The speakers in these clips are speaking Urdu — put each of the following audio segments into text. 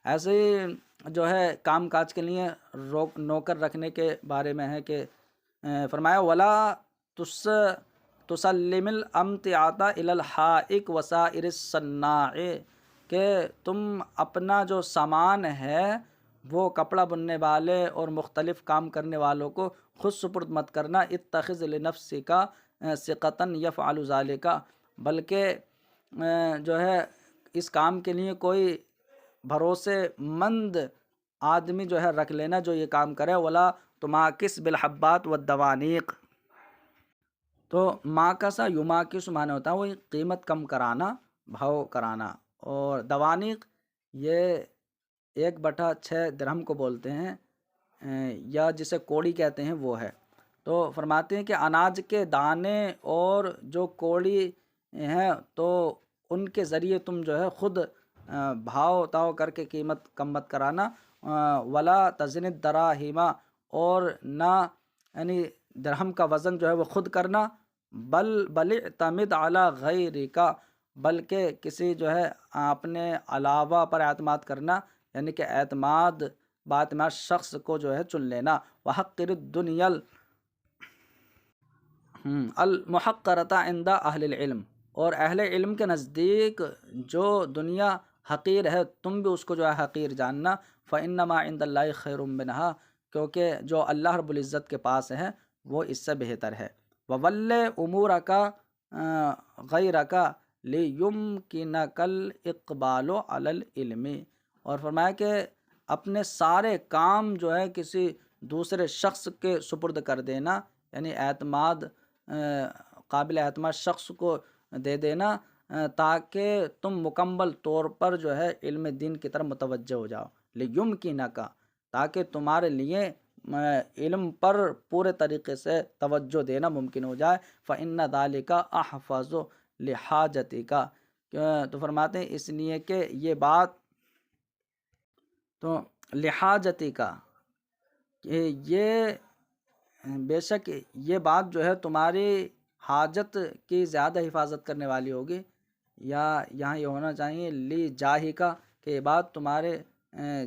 ایسے ہی جو ہے کام کاج کے لیے نوکر رکھنے کے بارے میں ہے کہ فرمایا ولا تس تسلم الامتعاۃ الی الحائق وسائر الصناع، کہ تم اپنا جو سامان ہے وہ کپڑا بننے والے اور مختلف کام کرنے والوں کو خود سپرد مت کرنا، اتخذ لنفسک ثقۃ یفعل ذلک، بلکہ جو ہے اس کام کے لیے کوئی بھروسے مند آدمی جو ہے رکھ لینا جو یہ کام کرے۔ ولا تماکس بالحبات والدوانیق، تو ماکسا یماکس معنی ہوتا ہے وہ قیمت کم کرانا، بھاؤ کرانا، اور دوانیق یہ 1/6 درہم کو بولتے ہیں، یا جسے کوڑی کہتے ہیں وہ ہے۔ تو فرماتے ہیں کہ اناج کے دانے اور جو کوڑی ہیں تو ان کے ذریعے تم جو ہے خود بھاؤ تاؤ کر کے قیمت کم مت کرانا۔ ولا تزن الدراہم، اور نہ یعنی درہم کا وزن جو ہے وہ خود کرنا، بل اعتمد علی غیرک، بلکہ کسی جو ہے اپنے علاوہ پر اعتماد کرنا، یعنی کہ باعتماد شخص کو جو ہے چن لینا۔ وحقر الدنیا المحقرۃ عند اہل العلم، اور اہل علم کے نزدیک جو دنیا حقیر ہے تم بھی اس کو جو ہے حقیر جاننا۔ فإنما عند اللہ خیر منہا، کیونکہ جو اللہ رب العزت کے پاس ہے وہ اس سے بہتر ہے۔ وول امورک غیرک لیمکنک الاقبال علی العلم، اور فرمایا کہ اپنے سارے کام جو ہے کسی دوسرے شخص کے سپرد کر دینا، یعنی قابل اعتماد شخص کو دے دینا، تاکہ تم مکمل طور پر جو ہے علم دین کی طرف متوجہ ہو جاؤ۔ لیمکنک، تاکہ تمہارے لیے علم پر پورے طریقے سے توجہ دینا ممکن ہو جائے۔ فإن ذلک احفظ لحاجتک، تو فرماتے ہیں اس لیے کہ یہ بات تو لحاجتک، کہ یہ بے شک یہ بات جو ہے تمہاری حاجت کی زیادہ حفاظت کرنے والی ہوگی، یا یہاں یہ ہونا چاہیے لی جاہی کا، کہ یہ بات تمہارے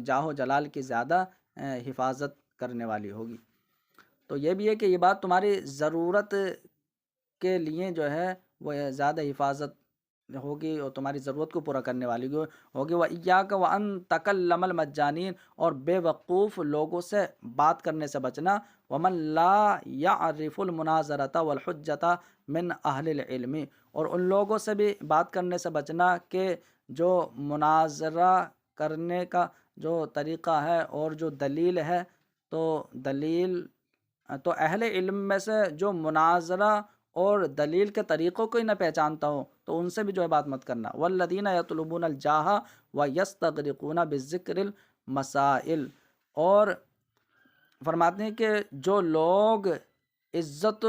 جاہ و جلال کی زیادہ حفاظت کرنے والی ہوگی۔ تو یہ بھی ہے کہ یہ بات تمہاری ضرورت کے لیے جو ہے وہ زیادہ حفاظت ہوگی اور تمہاری ضرورت کو پورا کرنے والی ہوگی۔ وَإِيَّاكَ وَأَن تَكَلَّمَ الْمَجَّانِينَ، اور بے وقوف لوگوں سے بات کرنے سے بچنا۔ وَمَن لَا يَعْرِفُ الْمُنَاظَرَةَ وَالْحُجَّةَ مِنْ أَهْلِ الْعِلْمِ، اور ان لوگوں سے بھی بات کرنے سے بچنا کہ جو مناظرہ کرنے کا جو طریقہ ہے اور جو دلیل ہے، تو اہل علم میں سے جو مناظرہ اور دلیل کے طریقوں کو ہی نہ پہچانتا ہو تو ان سے بھی جو ہے بات مت کرنا۔ والذین یطلبون الجاہ ویستغرقون بذکر المسائل، اور فرماتے ہیں کہ جو لوگ عزت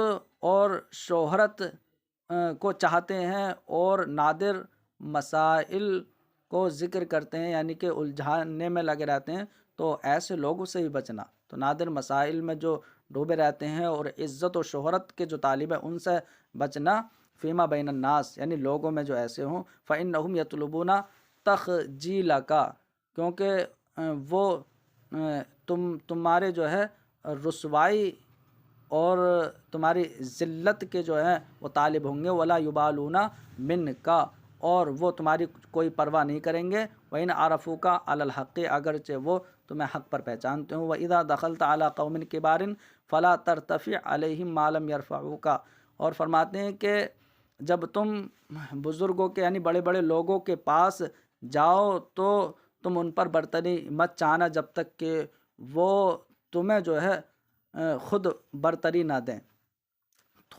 اور شہرت کو چاہتے ہیں اور نادر مسائل کو ذکر کرتے ہیں، یعنی کہ الجھانے میں لگے رہتے ہیں، تو ایسے لوگوں سے بھی بچنا۔ تو نادر مسائل میں جو ڈوبے رہتے ہیں اور عزت و شہرت کے جو طالب ہیں ان سے بچنا۔ فیما بین الناس، یعنی لوگوں میں جو ایسے ہوں، فإنہم یطلبون تخجیلک، کیونکہ وہ تمہارے جو ہے رسوائی اور تمہاری ذلت کے جو ہیں وہ طالب ہوں گے۔ ولا یبالون منک، اور وہ تمہاری کوئی پرواہ نہیں کریں گے۔ وَإِنْ عَرَفُوكَ عَلَى الْحَقِّ، اگرچہ وہ تمہیں حق پر پہچانتے ہوں۔ وَإِذَا دَخَلْتَ عَلَى قَوْمٍ كِبَارٍ فَلَا تَرْتَفِعْ عَلَيْهِمْ مَا لَمْ يَرْفَعُوكَ، اور فرماتے ہیں کہ جب تم بزرگوں کے یعنی بڑے بڑے لوگوں کے پاس جاؤ تو تم ان پر برتری مت چاہنا جب تک کہ وہ تمہیں جو ہے خود برتری نہ دیں،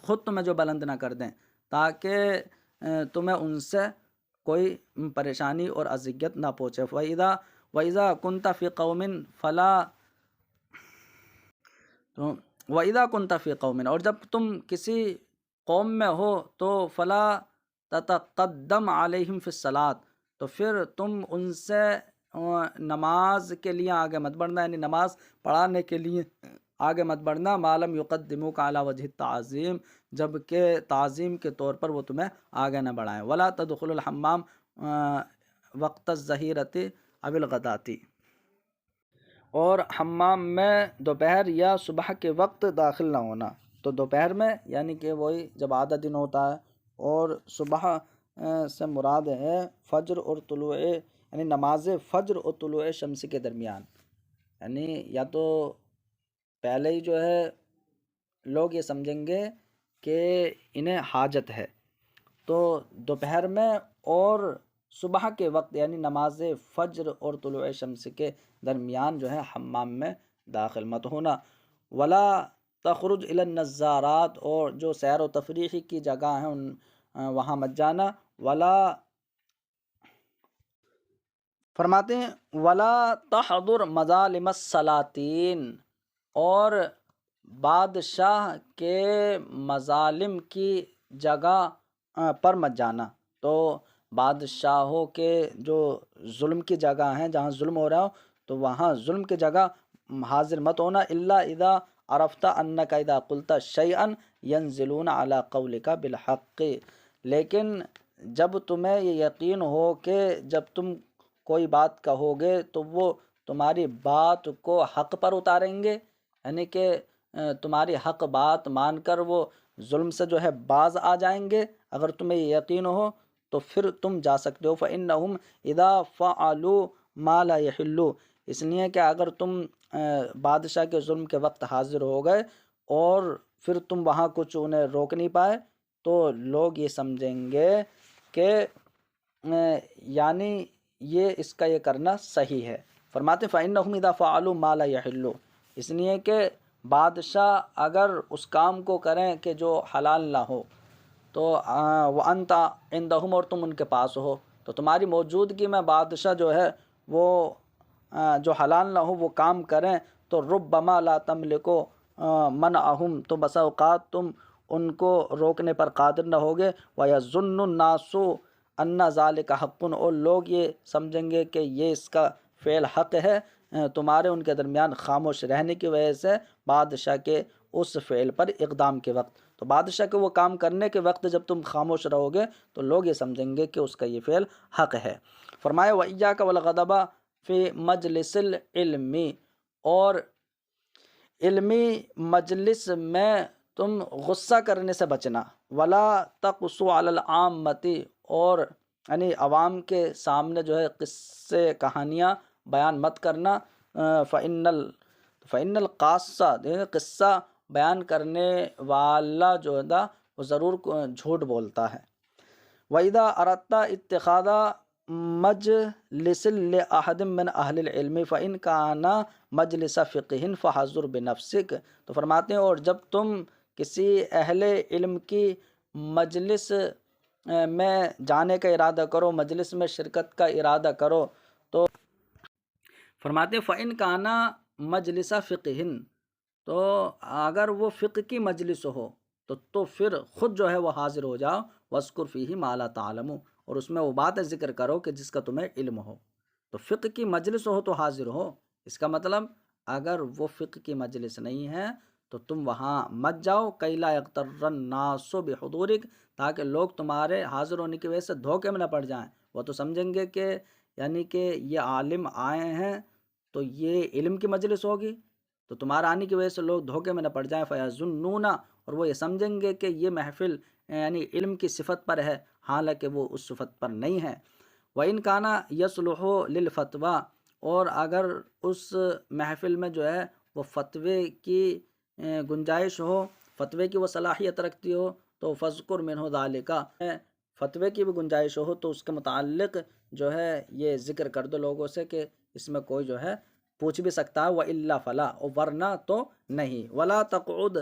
خود تمہیں جو بلند نہ کر دیں، تاکہ تمہیں ان سے کوئی پریشانی اور اذیت نہ پہنچے۔ وَإِذَا كُنْتَ فِي قَوْمٍ فَلَا، تو وَإِذَا كُنْتَ فِي قَوْمٍ، اور جب تم کسی قوم میں ہو تو فَلَا تَتَقَدَّمْ عَلَيْهِمْ فِي الصَّلَاةِ، تو پھر تم ان سے نماز کے لیے آگے مت بڑھنا، یعنی نماز پڑھانے کے لیے آگے مت بڑھنا۔ مَا لَمْ يُقَدِّمُوكَ عَلَى وَجْهِ التَّعْظِيمِ، جب کہ تعظیم کے طور پر وہ تمہیں آگے نہ بڑھائیں۔ وَلَا تَدْخُلُ الْحَمَّامَ وَقْتَ الظَّهِيرَةِ او الغداتی، اور حمام میں دوپہر یا صبح کے وقت داخل نہ ہونا۔ تو دوپہر میں یعنی کہ وہی جب آدھا دن ہوتا ہے، اور صبح سے مراد ہے فجر اور طلوع، یعنی نماز فجر اور طلوع شمس کے درمیان، یعنی یا تو پہلے ہی جو ہے لوگ یہ سمجھیں گے کہ انہیں حاجت ہے، تو دوپہر میں اور صبح کے وقت یعنی نماز فجر اور طلوع شمس کے درمیان جو ہے حمام میں داخل مت ہونا۔ ولا تخرج الی النزارات، اور جو سیر و تفریح کی جگہ ہیں وہاں مت جانا۔ ولا فرماتے ہیں ولا تحضر مظالم السلاطین، اور بادشاہ کے مظالم کی جگہ پر مت جانا۔ تو بادشاہوں کے جو ظلم کی جگہ ہیں، جہاں ظلم ہو رہا ہو، تو وہاں ظلم کی جگہ حاضر مت ہونا۔ الا اذا عرفت انک اذا قلت شیئا ینزلون علی قولک بالحق، لیکن جب تمہیں یہ یقین ہو کہ جب تم کوئی بات کہو گے تو وہ تمہاری بات کو حق پر اتاریں گے، یعنی کہ تمہاری حق بات مان کر وہ ظلم سے جو ہے باز آ جائیں گے۔ اگر تمہیں یہ یقین ہو تو پھر تم جا سکتے ہو۔ فإنہم اذا فعلوا ما لا يحل، اس لیے کہ اگر تم بادشاہ کے ظلم کے وقت حاضر ہو گئے اور پھر تم وہاں کچھ انہیں روک نہیں پائے، تو لوگ یہ سمجھیں گے کہ یعنی یہ اس کا یہ کرنا صحیح ہے۔ فرماتے فإنہم اذا فعلوا ما لا يحل، اس لیے کہ بادشاہ اگر اس کام کو کریں کہ جو حلال نہ ہو، تو وانت عندہم، اور تم ان کے پاس ہو، تو تمہاری موجودگی میں بادشاہ جو ہے وہ جو حلال نہ ہو وہ کام کریں، تو ربما لا تملکو منعہم، تو بسا اوقات تم ان کو روکنے پر قادر نہ ہوگے۔ وَيَظُنُّ النَّاسُ أَنَّ ذَلِكَ حَقٌّ، اور لوگ یہ سمجھیں گے کہ یہ اس کا فعل حق ہے، تمہارے ان کے درمیان خاموش رہنے کی وجہ سے بادشاہ کے اس فعل پر اقدام کے وقت۔ تو بادشاہ کے وہ کام کرنے کے وقت جب تم خاموش رہو گے تو لوگ یہ سمجھیں گے کہ اس کا یہ فعل حق ہے۔ فرمایا وَإِيَّاكَ وَالْغَضَبَ فی مجلس العلم، اور علمی مجلس میں تم غصہ کرنے سے بچنا۔ ولا تقص علی العامۃ، اور یعنی عوام کے سامنے جو ہے قصے کہانیاں بیان مت کرنا۔ فإن القاصہ، قصہ بیان کرنے والا جو ہے وہ ضرور جھوٹ بولتا ہے۔ وَإِذَا أَرَدْتَ اتِّخَاذَ مجلس لأحد من اہل العلم فإن كان مجلس فقہ فحذر بنفسک، تو فرماتے ہیں اور جب تم کسی اہل علم کی مجلس میں جانے کا ارادہ کرو، مجلس میں شرکت کا ارادہ کرو، تو فرماتے ہیں فإن كان مجلس فقہ، تو اگر وہ فقہ کی مجلس ہو تو پھر خود جو ہے وہ حاضر ہو جاؤ۔ وَاذْكُرْ فِيهِ مَا لَا تَعْلَمُ، اور اس میں وہ باتیں ذکر کرو کہ جس کا تمہیں علم ہو۔ تو فقہ کی مجلس ہو تو حاضر ہو، اس کا مطلب اگر وہ فقہ کی مجلس نہیں ہے تو تم وہاں مت جاؤ۔ كَيْ لَا يَغْتَرَّ النَّاسُ بِحُضُورِكَ، تاکہ لوگ تمہارے حاضر ہونے کی وجہ سے دھوکے میں نہ پڑ جائیں۔ وہ تو سمجھیں گے کہ یعنی کہ یہ عالم آئے ہیں تو یہ علم کی مجلس ہوگی، تو تمہارا آنے کی وجہ سے لوگ دھوکے میں نہ پڑ جائیں۔ فَيَظُنُّونَ، اور وہ یہ سمجھیں گے کہ یہ محفل یعنی علم کی صفت پر ہے، حالانکہ وہ اس صفت پر نہیں ہے۔ وَإِنْ كَانَ يَصْلُحُ لِلْفَتْوَىٰ، اور اگر اس محفل میں جو ہے وہ فتوے کی گنجائش ہو، فتوے کی وہ صلاحیت رکھتی ہو، تو فَاذْكُرْ مِنْهُ ذَلِكَ، فتوے کی بھی گنجائش ہو تو اس کے متعلق جو ہے یہ ذکر کر دو لوگوں سے کہ اس میں کوئی جو ہے پوچھ بھی سکتا ہے۔ وَإِلَّا فَلَا، ورنہ تو نہیں۔ وَلَا تَقْعُدْ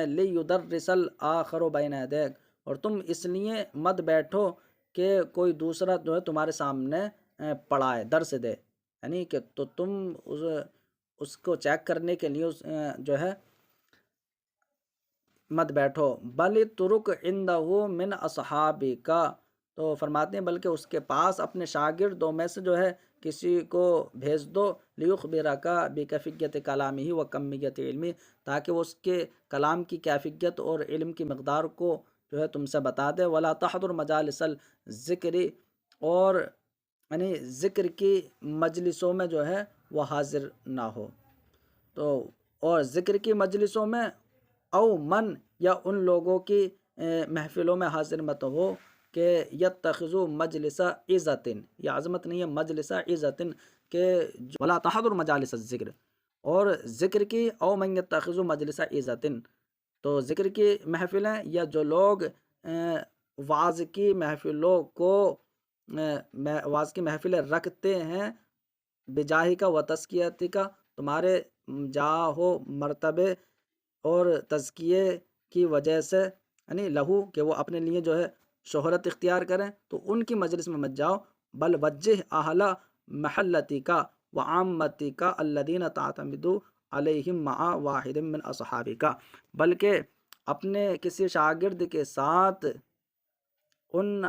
لِيُدَرِّسَ الْآخَرُ بَيْنَ يَدَيْكَ، اور تم اس لیے مت بیٹھو کہ کوئی دوسرا جو ہے تمہارے سامنے پڑھائے، درس دے، یعنی کہ تو تم اس کو چیک کرنے کے لیے جو ہے مت بیٹھو۔ بل ترک عندہ من اصحابک، تو فرماتے ہیں بلکہ اس کے پاس اپنے شاگردوں میں سے جو ہے کسی کو بھیج دو، لیخبرک بکیفیت کلامہ و کمیت علمہ، تاکہ وہ اس کے کلام کی کیفیت اور علم کی مقدار کو جو ہے تم سے بتا دے۔ ولا تحضر مجالس الذکر، اور یعنی ذکر کی مجلسوں میں جو ہے وہ حاضر نہ ہو. تو اور ذکر کی مجلسوں میں او من یا ان لوگوں کی محفلوں میں حاضر مت ہو کہ یتخذو مجلس عزتن، یہ عظمت نہیں ہے، مجلس عزتن، کہ ولا تحضر مجالس الذکر، اور ذکر کی او من یتخذو مجلس عزتن، تو ذکر کی محفلیں یا جو لوگ وعظ کی محفلوں کو وعظ کی محفلیں رکھتے ہیں بجاہی کا و تزکیتی کا، تمہارے جاہ و مرتبے اور تزکیے کی وجہ سے، یعنی لہو کہ وہ اپنے لیے جو ہے شہرت اختیار کریں، تو ان کی مجلس میں مت جاؤ. بل وجہ اہل محلتی کا و عامتی کا الذین تعتمد علیہم مع واحد من اصحابی کا، بلکہ اپنے کسی شاگرد کے ساتھ ان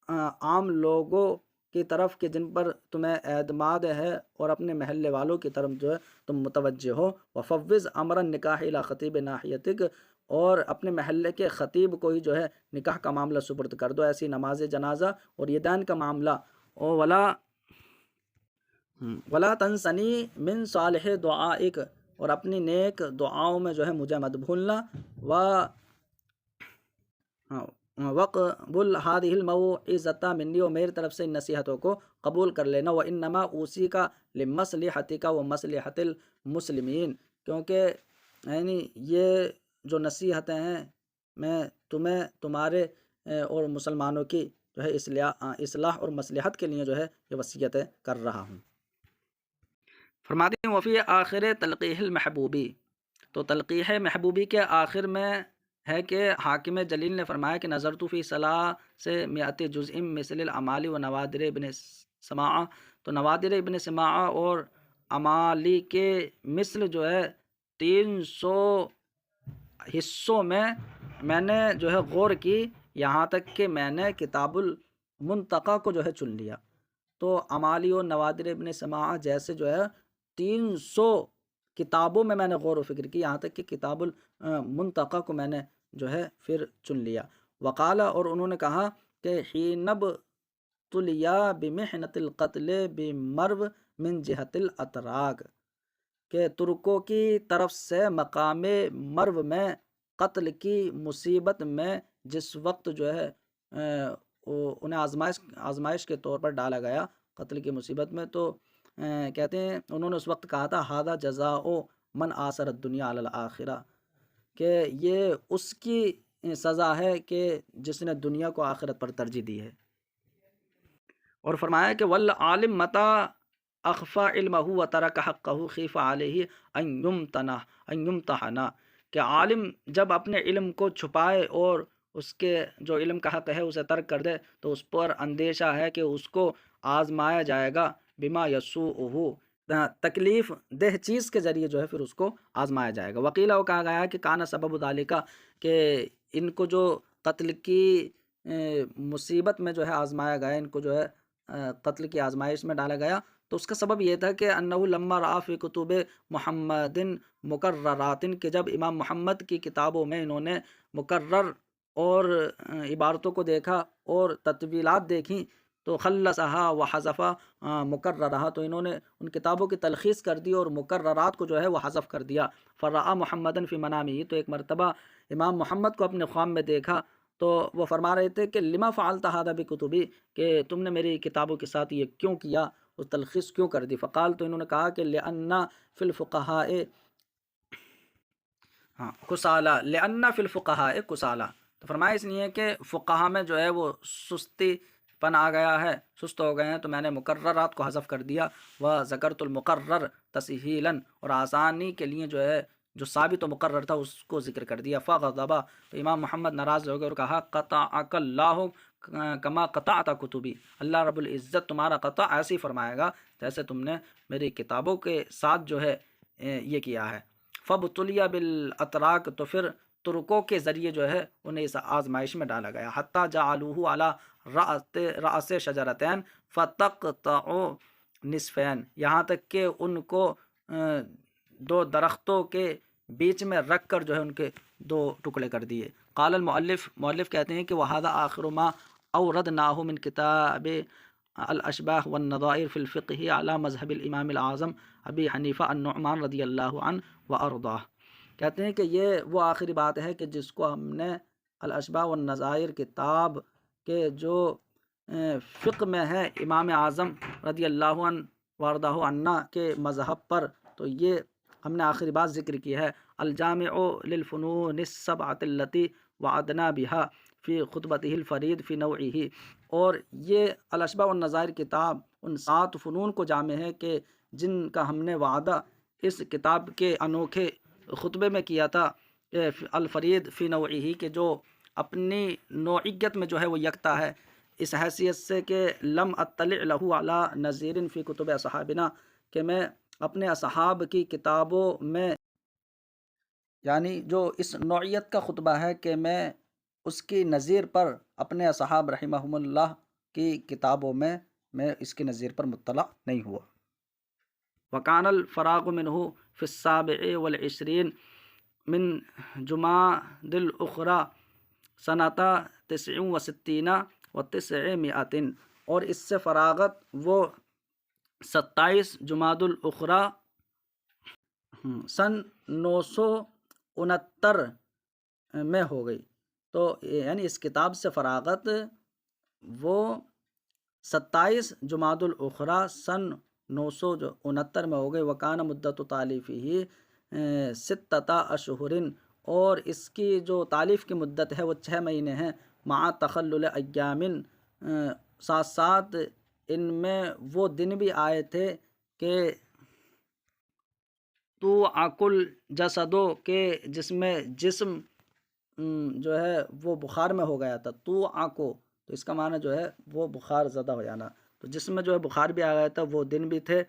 عام لوگوں کی طرف کہ جن پر تمہیں اعتماد ہے، اور اپنے محلے والوں کی طرف جو ہے تم متوجہ ہو. وفوض امر النکاح الی خطیب ناحیتک، اور اپنے محلے کے خطیب کو ہی جو ہے نکاح کا معاملہ سپرد کر دو، ایسی نماز جنازہ اور یہ دین کا معاملہ. ولا تنسنی من صالح دعائک، اور اپنی نیک دعاؤں میں جو ہے مجھے مت بھولنا. وقبل هذه الموعظة منی، اور میری طرف سے ان نصیحتوں کو قبول کر لینا. وانما اوصیک لمصلحتک ومصلحة المسلمین، کیونکہ یعنی یہ جو نصیحتیں ہیں میں تمہیں تمہارے اور مسلمانوں کی جو ہے اصلاح اور مصلحت کے لیے جو ہے یہ وصیتیں کر رہا ہوں. فرماتے ہیں وفی آخر تلقیح المحبوبی، تو تلقیح محبوبی کے آخر میں ہے کہ حاکم جلیل نے فرمایا کہ نظرت فی ثلاث مئۃ جزء مثل الامالی و نوادر ابن سماعہ، تو نوادر ابن سماعہ اور امالی کے مثل جو ہے 300 حصوں میں نے جو ہے غور کی، یہاں تک کہ میں نے کتاب المنتقی کو جو ہے چن لیا. تو امالی اور نوادر ابن سماعہ جیسے جو ہے 300 کتابوں میں نے غور و فکر کی، یہاں تک کہ کتاب المنتقی کو میں نے جو ہے پھر چن لیا. وقالا، اور انہوں نے کہا کہ حینب تلیا بمحنت القتل بمرو من جہت الاتراک، کہ ترکوں کی طرف سے مقام مرو میں قتل کی مصیبت میں جس وقت جو ہے انہیں آزمائش کے طور پر ڈالا گیا قتل کی مصیبت میں، تو کہتے ہیں انہوں نے اس وقت کہا تھا ھذا جزاء من آثر الدنیا علی الآخرہ، کہ یہ اس کی سزا ہے کہ جس نے دنیا کو آخرت پر ترجیح دی ہے. اور فرمایا کہ والعالم متی اخفى علمه وترك حقه خیف علیہ ان یمتحنا، کہ عالم جب اپنے علم کو چھپائے اور اس کے جو علم کا حق ہے اسے ترک کر دے، تو اس پر اندیشہ ہے کہ اس کو آزمایا جائے گا بما یسوءہ، تکلیف دہ چیز کے ذریعے جو ہے پھر اس کو آزمایا جائے گا. وقیلہ، وہ کہا گیا ہے کہ کانا سبب ذالک، کہ ان کو جو قتل کی مصیبت میں جو ہے آزمایا گیا، ان کو جو ہے قتل کی آزمائش میں ڈالا گیا، تو اس کا سبب یہ تھا کہ انہ لما رأى فی کتب محمد مکررات، کہ جب امام محمد کی کتابوں میں انہوں نے مکرر اور عبارتوں کو دیکھا اور تطویلات دیکھیں، تو خلصها وحذف مکررها، تو انہوں نے ان کتابوں کی تلخیص کر دی اور مکررات کو جو ہے وہ حذف کر دیا. فرأى محمدا فی منامہ، تو ایک مرتبہ امام محمد کو اپنے خواب میں دیکھا، تو وہ فرما رہے تھے کہ لما فعلت هذا بکتبی، کہ تم نے میری کتابوں کے ساتھ یہ کیوں کیا، اور تلخیص کیوں کر دی. فقال، تو انہوں نے کہا کہ لأن فی الفقہاء کسالہ، تو فرمایا اس لیے کہ فقہا میں جو ہے وہ سستی پن آ گیا ہے، سست ہو گئے ہیں، تو میں نے مقررات کو حذف کر دیا. وذکرت المقرر تسہیلا، اور آسانی کے لیے جو ہے جو ثابت و مقرر تھا اس کو ذکر کر دیا. فغضب، تو امام محمد ناراض ہو گئے اور کہا قطعک اللہ کما قطعت کتبی، اللہ رب العزت تمہارا قطع ایسے ہی فرمائے گا جیسے تم نے میری کتابوں کے ساتھ جو ہے یہ کیا ہے. فابتلی بالاتراک، تو پھر ترکوں کے ذریعے جو ہے انہیں اس آزمائش میں ڈالا گیا. حتی جعلوہ علی رأس شجرتین فتقطع نصفین، یہاں تک کہ ان کو 2 درختوں کے بیچ میں رکھ کر جو ہے ان کے 2 ٹکڑے کر دیے. قال المؤلف، مؤلف کہتے ہیں کہ وہذا آخر ما اوردناہ من کتاب الاشباح والنظائر فی الفقہ علی مذہب الامام الاعظم ابی حنیفہ النعمان رضی اللہ عنہ وارضاہ۔ کہتے ہیں کہ یہ وہ آخری بات ہے کہ جس کو ہم نے الاشباح والنظائر کتاب کے جو فقہ میں ہے امام اعظم رضی اللہ عنہ وارضاہ عنہ کے مذہب پر، تو یہ ہم نے آخری بات ذکر کی ہے۔ الجامع للفنون السبعۃ التی وعدنا بها فی خطبتہ الفرید فی نوعہ، اور یہ الاشباح والنظائر کتاب ان 7 فنون کو جامع ہے کہ جن کا ہم نے وعدہ اس کتاب کے انوکھے خطبے میں کیا تھا، الفرید فی نوعہ، کہ جو اپنی نوعیت میں جو ہے وہ یکتا ہے، اس حیثیت سے کہ لم اطلع لہ علی نظیر فی کتب اصحابنا، کہ میں اپنے اصحاب کی کتابوں میں، یعنی جو اس نوعیت کا خطبہ ہے کہ میں اس کی نظیر پر اپنے اصحاب رحمہم اللہ کی کتابوں میں اس کی نظیر پر مطلع نہیں ہوا۔ وکان الفراغ منہ فی السابع والعشرین من جمادی الاخری سنۃ 69 و 900، اور اس سے فراغت وہ 27 جمادی الاخری سن 969 میں ہو گئی۔ تو یعنی اس کتاب سے فراغت وہ 27 جمادی الاخری سن 969 میں ہو گئی۔ وکان مدت تالیفہ 6 اشہر، اور اس کی جو تالیف کی مدت ہے وہ 6 مہینے ہیں۔ مع تخلل ایام، ساتھ ساتھ ان میں وہ دن بھی آئے تھے کہ تو عقل جسدو، کہ جس میں جسم جو ہے وہ بخار میں ہو گیا تھا۔ تو آنکو، تو اس کا معنی جو ہے وہ بخار زدہ ہو جانا، تو جسم میں جو ہے بخار بھی آ گیا تھا، وہ دن بھی تھے۔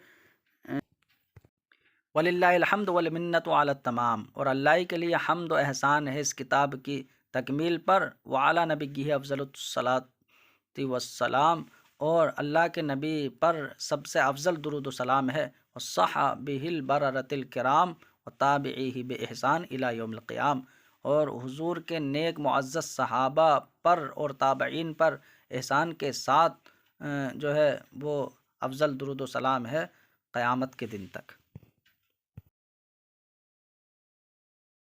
وَلِلَّهِ الْحَمْدُ وَالْمِنَّةُ عَلَى التَّمَامِ، اور اللہ کے لیے حمد و احسان ہے اس کتاب کی تکمیل پر۔ وعلی نبیہ افضل الصلاۃ والسلام، اور اللہ کے نبی پر سب سے افضل درود و سلام ہے۔ وصحبہ البررۃ الکرام وتابعیہ بإحسان الی یوم القیام، اور حضور کے نیک معزز صحابہ پر اور تابعین پر احسان کے ساتھ جو ہے وہ افضل درود و سلام ہے قیامت کے دن تک۔